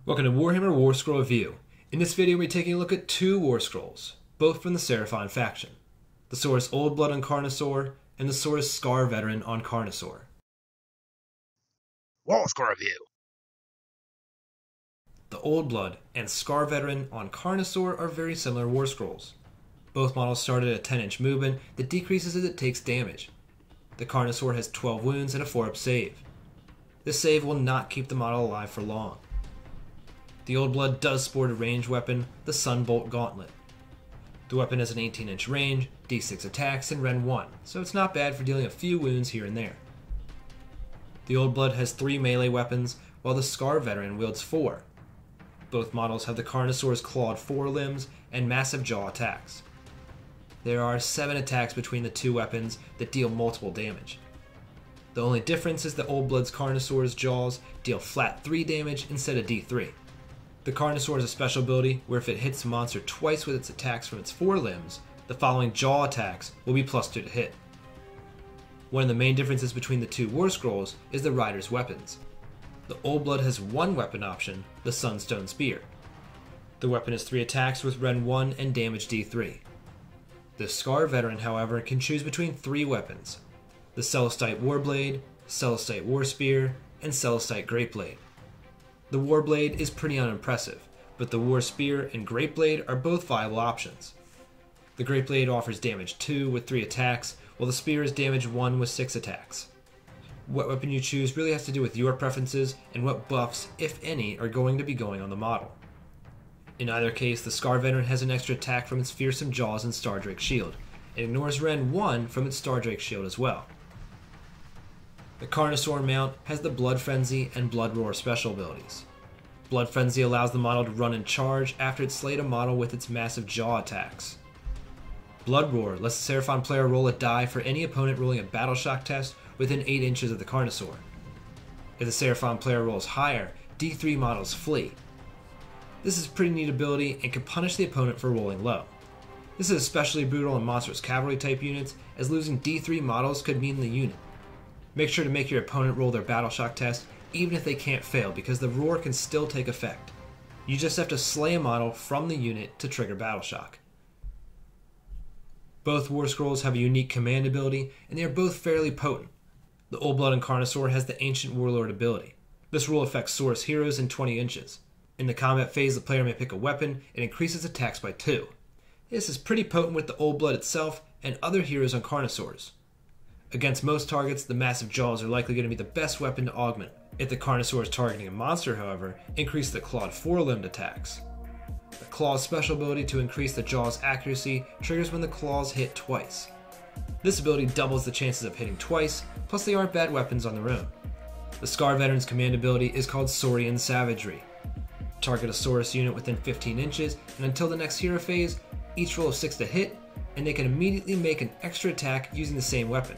Welcome to Warhammer Warscroll Review. In this video we're taking a look at two Warscrolls, both from the Seraphon faction. The Saurus Oldblood on Carnosaur, and the Saurus Scar Veteran on Carnosaur. Warscroll Review. The Oldblood and Scar Veteran on Carnosaur are very similar Warscrolls. Both models start at a 10-inch movement that decreases as it takes damage. The Carnosaur has 12 wounds and a 4-up save. This save will not keep the model alive for long. The Oldblood does sport a ranged weapon, the Sunbolt Gauntlet. The weapon has an 18-inch range, d6 attacks, and Ren 1, so it's not bad for dealing a few wounds here and there. The Oldblood has 3 melee weapons, while the Scar Veteran wields 4. Both models have the Carnosaur's clawed forelimbs and massive jaw attacks. There are 7 attacks between the two weapons that deal multiple damage. The only difference is the Oldblood's Carnosaur's jaws deal flat 3 damage instead of d3. The Carnosaur has a special ability where if it hits a monster twice with its attacks from its forelimbs, the following jaw attacks will be +2 to hit. One of the main differences between the two Warscrolls is the rider's weapons. The Oldblood has one weapon option, the Sunstone Spear. The weapon has 3 attacks with Ren 1 and damage d3. The Scar Veteran, however, can choose between 3 weapons: the Celestite Warblade, Celestite Warspear, and Celestite Greatblade. The Warblade is pretty unimpressive, but the Warspear and Greatblade are both viable options. The Greatblade offers damage 2 with 3 attacks, while the Spear is damage 1 with 6 attacks. What weapon you choose really has to do with your preferences and what buffs, if any, are going to be going on the model. In either case, the Scar Veteran has an extra attack from its fearsome jaws and Stardrake shield, and ignores Ren 1 from its Stardrake shield as well. The Carnosaur mount has the Blood Frenzy and Blood Roar special abilities. Blood Frenzy allows the model to run and charge after it slayed a model with its massive jaw attacks. Blood Roar lets the Seraphon player roll a die for any opponent rolling a Battle Shock test within 8 inches of the Carnosaur. If the Seraphon player rolls higher, D3 models flee. This is a pretty neat ability and can punish the opponent for rolling low. This is especially brutal in monstrous cavalry type units, as losing D3 models could mean the unit. Make sure to make your opponent roll their Battle Shock test even if they can't fail, because the roar can still take effect. You just have to slay a model from the unit to trigger Battle Shock. Both Warscrolls have a unique command ability, and they are both fairly potent. The Oldblood and Carnosaur has the Ancient Warlord ability. This rule affects Saurus heroes in 20 inches. In the combat phase, the player may pick a weapon and increases attacks by 2. This is pretty potent with the Oldblood itself and other heroes on Carnosaurs. Against most targets, the massive jaws are likely going to be the best weapon to augment. If the Carnosaur is targeting a monster, however, increase the clawed forelimbed attacks. The claw's special ability to increase the jaw's accuracy triggers when the claws hit twice. This ability doubles the chances of hitting twice, plus they aren't bad weapons on their own. The Scar Veteran's command ability is called Saurian Savagery. Target a Saurus unit within 15 inches, and until the next hero phase, each roll of 6 to hit, and they can immediately make an extra attack using the same weapon.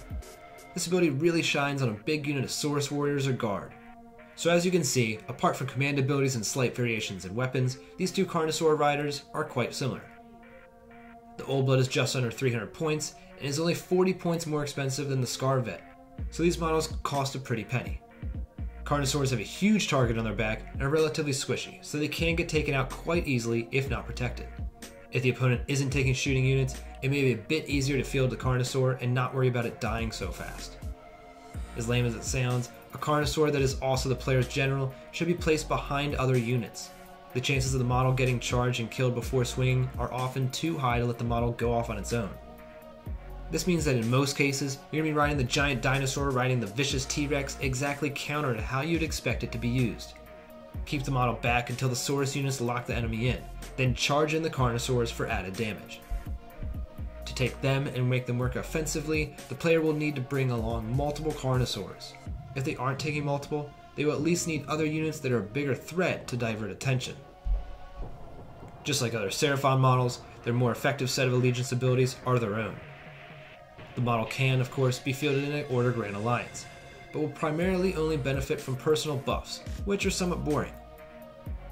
This ability really shines on a big unit of Saurus warriors or guard. So as you can see, apart from command abilities and slight variations in weapons, these two Carnosaur riders are quite similar. The Oldblood is just under 300 points, and is only 40 points more expensive than the Scar Vet, so these models cost a pretty penny. Carnosaurs have a huge target on their back and are relatively squishy, so they can get taken out quite easily if not protected. If the opponent isn't taking shooting units, it may be a bit easier to field the Carnosaur and not worry about it dying so fast. As lame as it sounds, a Carnosaur that is also the player's general should be placed behind other units. The chances of the model getting charged and killed before swinging are often too high to let the model go off on its own. This means that in most cases, you're going to be riding the giant dinosaur riding the vicious T-Rex exactly counter to how you'd expect it to be used. Keep the model back until the Saurus units lock the enemy in, then charge in the Carnosaurs for added damage. To take them and make them work offensively, the player will need to bring along multiple Carnosaurs. If they aren't taking multiple, they will at least need other units that are a bigger threat to divert attention. Just like other Seraphon models, their more effective set of allegiance abilities are their own. The model can, of course, be fielded in an Order Grand Alliance, but will primarily only benefit from personal buffs, which are somewhat boring.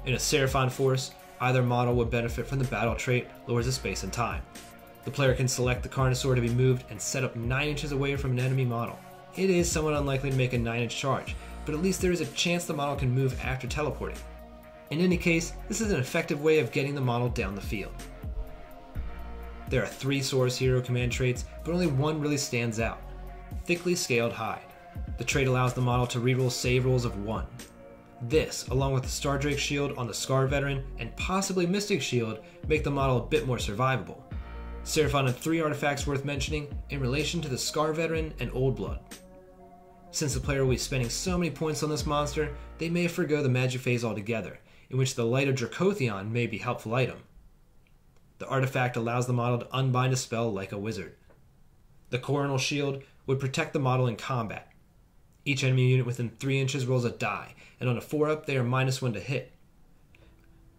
In a Seraphon force, either model would benefit from the battle trait Lords of Space and Time. The player can select the Carnosaur to be moved and set up 9 inches away from an enemy model. It is somewhat unlikely to make a 9-inch charge, but at least there is a chance the model can move after teleporting. In any case, this is an effective way of getting the model down the field. There are 3 Saurus hero command traits, but only one really stands out: Thickly Scaled Hide. The trait allows the model to reroll save rolls of 1. This, along with the Stardrake shield on the Scar Veteran and possibly Mystic Shield, make the model a bit more survivable. Seraphon had 3 artifacts worth mentioning in relation to the Scar Veteran and Oldblood. Since the player will be spending so many points on this monster, they may forgo the magic phase altogether, in which the Light of Dracothion may be a helpful item. The artifact allows the model to unbind a spell like a wizard. The Coronal Shield would protect the model in combat. Each enemy unit within 3 inches rolls a die, and on a 4-up they are -1 to hit.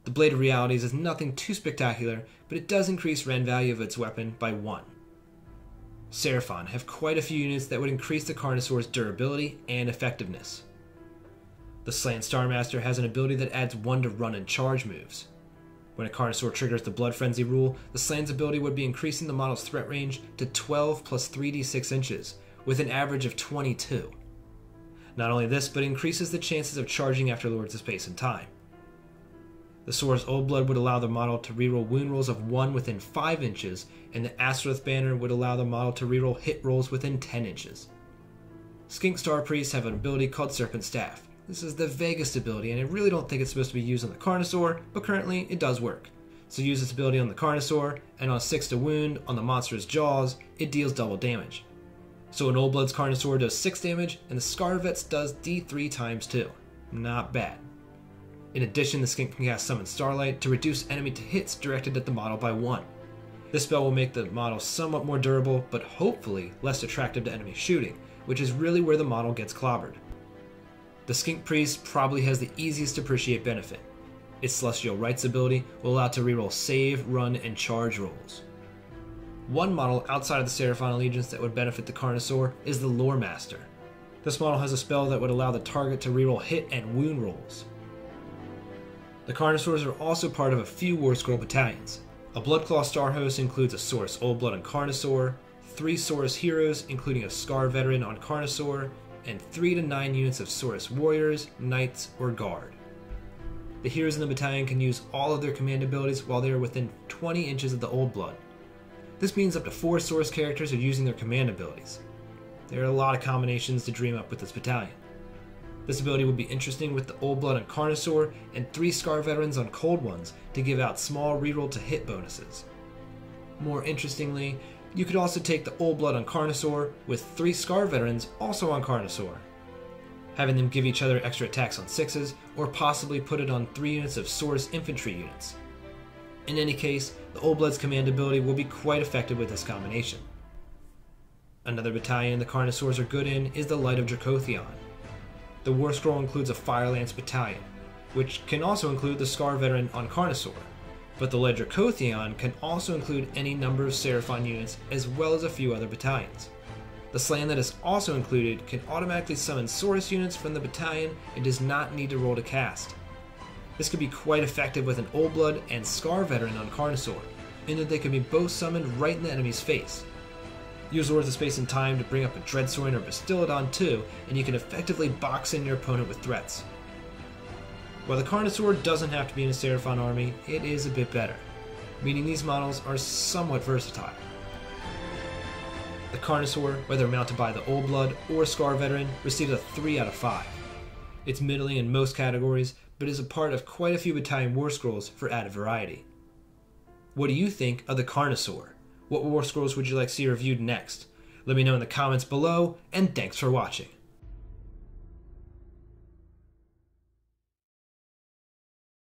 The Blade of Realities is nothing too spectacular, but it does increase rend value of its weapon by 1. Seraphon have quite a few units that would increase the Carnosaur's durability and effectiveness. The Slain Starmaster has an ability that adds 1 to run and charge moves. When a Carnosaur triggers the Blood Frenzy rule, the Slain's ability would be increasing the model's threat range to 12 plus 3d6 inches, with an average of 22. Not only this, but it increases the chances of charging after Lords of Space and Time. The Saurus Oldblood would allow the model to reroll wound rolls of 1 within 5 inches, and the Astaroth Banner would allow the model to reroll hit rolls within 10 inches. Skink Star Priests have an ability called Serpent Staff. This is the vaguest ability, and I really don't think it's supposed to be used on the Carnosaur, but currently it does work. So use this ability on the Carnosaur, and on 6 to wound on the monster's jaws, it deals double damage. So an Oldblood's Carnosaur does 6 damage, and the Scarvet's does D3 times 2. Not bad. In addition, the Skink can cast Summon Starlight to reduce enemy to hits directed at the model by 1. This spell will make the model somewhat more durable, but hopefully less attractive to enemy shooting, which is really where the model gets clobbered. The Skink Priest probably has the easiest to appreciate benefit. Its Celestial Rites ability will allow it to reroll save, run, and charge rolls. One model outside of the Seraphon Allegiance that would benefit the Carnosaur is the Lore Master. This model has a spell that would allow the target to reroll hit and wound rolls. The Carnosaurs are also part of a few Warscroll battalions. A Bloodclaw Star Host includes a Saurus Oldblood on Carnosaur, 3 Saurus Heroes including a Scar Veteran on Carnosaur, and 3 to 9 units of Saurus Warriors, Knights, or Guard. The heroes in the battalion can use all of their command abilities while they are within 20 inches of the Oldblood. This means up to 4 Saurus characters are using their command abilities. There are a lot of combinations to dream up with this battalion. This ability would be interesting with the Oldblood on Carnosaur and 3 Scar Veterans on Cold Ones to give out small reroll to hit bonuses. More interestingly, you could also take the Oldblood on Carnosaur with 3 Scar Veterans also on Carnosaur, having them give each other extra attacks on 6s, or possibly put it on 3 units of Saurus infantry units. In any case, the Oldblood's command ability will be quite effective with this combination. Another battalion the Carnosaurs are good in is the Light of Dracothion. The Warscroll includes a Firelance battalion, which can also include the Scar Veteran on Carnosaur, but the Light of Dracothion can also include any number of Seraphon units as well as a few other battalions. The Slan that is also included can automatically summon Saurus units from the battalion and does not need to roll to cast. This could be quite effective with an Oldblood and Scar Veteran on Carnosaur, in that they can be both summoned right in the enemy's face. Use Lords of Space and Time to bring up a Dreadsaurian or Bastiladon too, and you can effectively box in your opponent with threats. While the Carnosaur doesn't have to be in a Seraphon army, it is a bit better, meaning these models are somewhat versatile. The Carnosaur, whether mounted by the Oldblood or Scar Veteran, receives a 3 out of 5. It's middling in most categories, but is a part of quite a few battalion Warscrolls for added variety. What do you think of the Carnosaur? What Warscrolls would you like to see reviewed next? Let me know in the comments below, and thanks for watching.